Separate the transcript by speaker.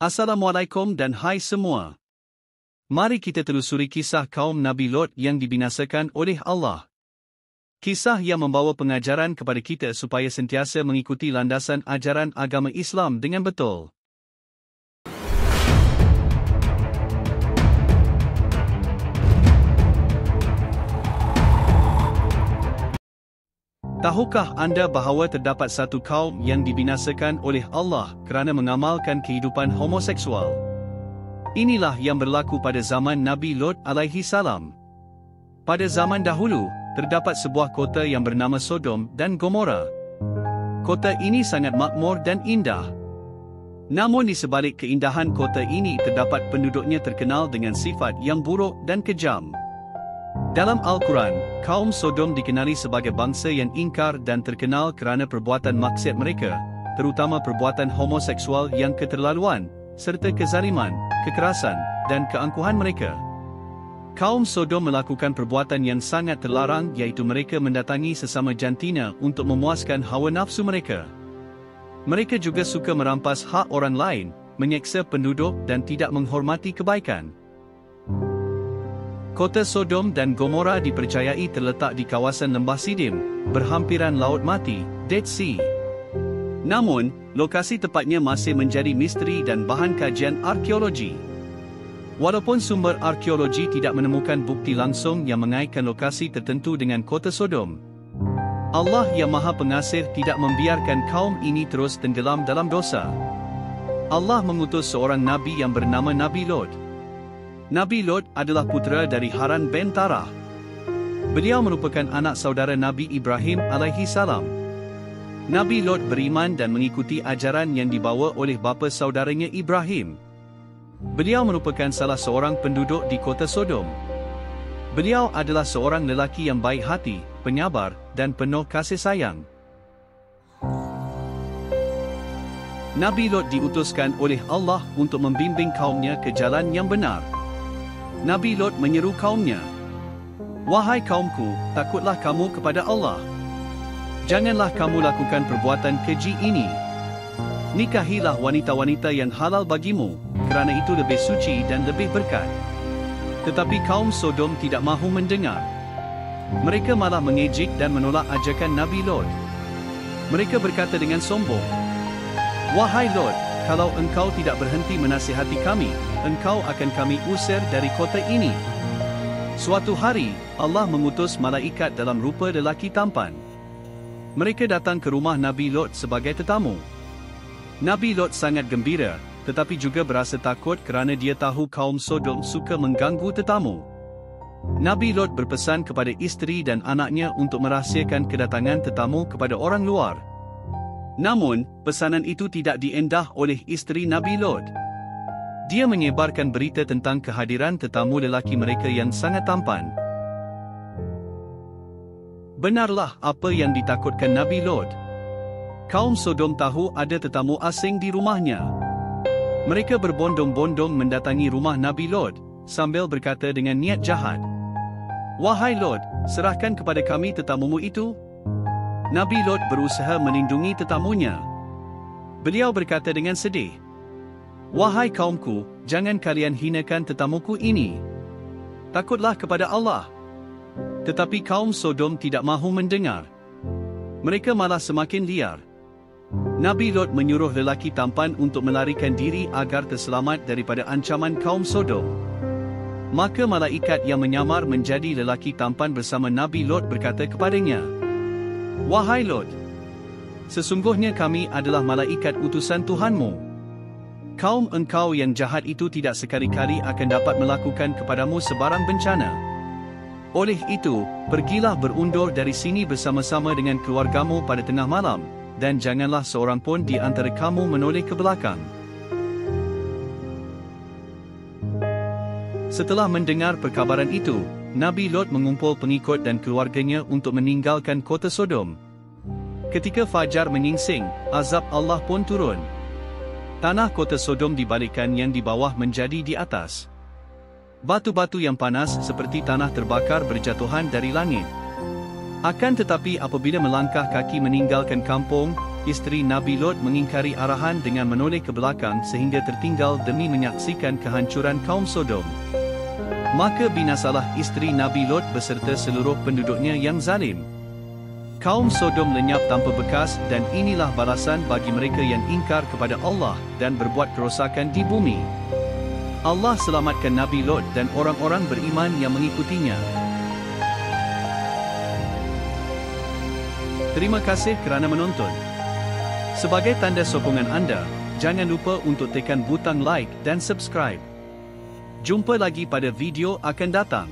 Speaker 1: Assalamualaikum dan hai semua. Mari kita telusuri kisah kaum Nabi Lot yang dibinasakan oleh Allah. Kisah yang membawa pengajaran kepada kita supaya sentiasa mengikuti landasan ajaran agama Islam dengan betul. Tahukah anda bahawa terdapat satu kaum yang dibinasakan oleh Allah kerana mengamalkan kehidupan homoseksual? Inilah yang berlaku pada zaman Nabi Lot alaihi salam. Pada zaman dahulu, terdapat sebuah kota yang bernama Sodom dan Gomora. Kota ini sangat makmur dan indah. Namun di sebalik keindahan kota ini terdapat penduduknya terkenal dengan sifat yang buruk dan kejam. Dalam Al-Quran, kaum Sodom dikenali sebagai bangsa yang ingkar dan terkenal kerana perbuatan maksiat mereka, terutama perbuatan homoseksual yang keterlaluan, serta kezaliman, kekerasan, dan keangkuhan mereka. Kaum Sodom melakukan perbuatan yang sangat terlarang iaitu mereka mendatangi sesama jantina untuk memuaskan hawa nafsu mereka. Mereka juga suka merampas hak orang lain, menyeksa penduduk dan tidak menghormati kebaikan. Kota Sodom dan Gomora dipercayai terletak di kawasan Lembah Sidim, berhampiran Laut Mati, Dead Sea. Namun, lokasi tepatnya masih menjadi misteri dan bahan kajian arkeologi. Walaupun sumber arkeologi tidak menemukan bukti langsung yang mengaitkan lokasi tertentu dengan kota Sodom, Allah yang Maha Pengasih tidak membiarkan kaum ini terus tenggelam dalam dosa. Allah mengutus seorang Nabi yang bernama Nabi Lot. Nabi Lot adalah putera dari Haran bin Tarah. Beliau merupakan anak saudara Nabi Ibrahim alaihi salam. Nabi Lot beriman dan mengikuti ajaran yang dibawa oleh bapa saudaranya Ibrahim. Beliau merupakan salah seorang penduduk di kota Sodom. Beliau adalah seorang lelaki yang baik hati, penyabar, dan penuh kasih sayang. Nabi Lot diutuskan oleh Allah untuk membimbing kaumnya ke jalan yang benar. Nabi Lot menyeru kaumnya, "Wahai kaumku, takutlah kamu kepada Allah. Janganlah kamu lakukan perbuatan keji ini. Nikahilah wanita-wanita yang halal bagimu, kerana itu lebih suci dan lebih berkat." Tetapi kaum Sodom tidak mahu mendengar. Mereka malah mengejek dan menolak ajakan Nabi Lot. Mereka berkata dengan sombong, "Wahai Lot, kalau engkau tidak berhenti menasihati kami, engkau akan kami usir dari kota ini." Suatu hari, Allah mengutus malaikat dalam rupa lelaki tampan. Mereka datang ke rumah Nabi Lot sebagai tetamu. Nabi Lot sangat gembira, tetapi juga berasa takut kerana dia tahu kaum Sodom suka mengganggu tetamu. Nabi Lot berpesan kepada isteri dan anaknya untuk merahsiakan kedatangan tetamu kepada orang luar. Namun, pesanan itu tidak diendah oleh isteri Nabi Lot. Dia menyebarkan berita tentang kehadiran tetamu lelaki mereka yang sangat tampan. Benarlah apa yang ditakutkan Nabi Lot. Kaum Sodom tahu ada tetamu asing di rumahnya. Mereka berbondong-bondong mendatangi rumah Nabi Lot, sambil berkata dengan niat jahat, "Wahai Lot, serahkan kepada kami tetamumu itu." Nabi Lot berusaha melindungi tetamunya. Beliau berkata dengan sedih, "Wahai kaumku, jangan kalian hinakan tetamuku ini. Takutlah kepada Allah." Tetapi kaum Sodom tidak mahu mendengar. Mereka malah semakin liar. Nabi Lot menyuruh lelaki tampan untuk melarikan diri agar terselamat daripada ancaman kaum Sodom. Maka malaikat yang menyamar menjadi lelaki tampan bersama Nabi Lot berkata kepadanya, "Wahai Lot, sesungguhnya kami adalah malaikat utusan Tuhanmu. Kaum engkau yang jahat itu tidak sekali-kali akan dapat melakukan kepadamu sebarang bencana. Oleh itu, pergilah berundur dari sini bersama-sama dengan keluargamu pada tengah malam, dan janganlah seorang pun di antara kamu menoleh ke belakang." Setelah mendengar perkabaran itu, Nabi Lot mengumpul pengikut dan keluarganya untuk meninggalkan kota Sodom. Ketika fajar menyingsing, azab Allah pun turun. Tanah kota Sodom dibalikkan yang di bawah menjadi di atas. Batu-batu yang panas seperti tanah terbakar berjatuhan dari langit. Akan tetapi apabila melangkah kaki meninggalkan kampung, isteri Nabi Lot mengingkari arahan dengan menoleh ke belakang sehingga tertinggal demi menyaksikan kehancuran kaum Sodom. Maka binasalah isteri Nabi Lot beserta seluruh penduduknya yang zalim. Kaum Sodom lenyap tanpa bekas dan inilah balasan bagi mereka yang ingkar kepada Allah dan berbuat kerosakan di bumi. Allah selamatkan Nabi Lot dan orang-orang beriman yang mengikutinya. Terima kasih kerana menonton. Sebagai tanda sokongan anda, jangan lupa untuk tekan butang like dan subscribe. Jumpa lagi pada video akan datang.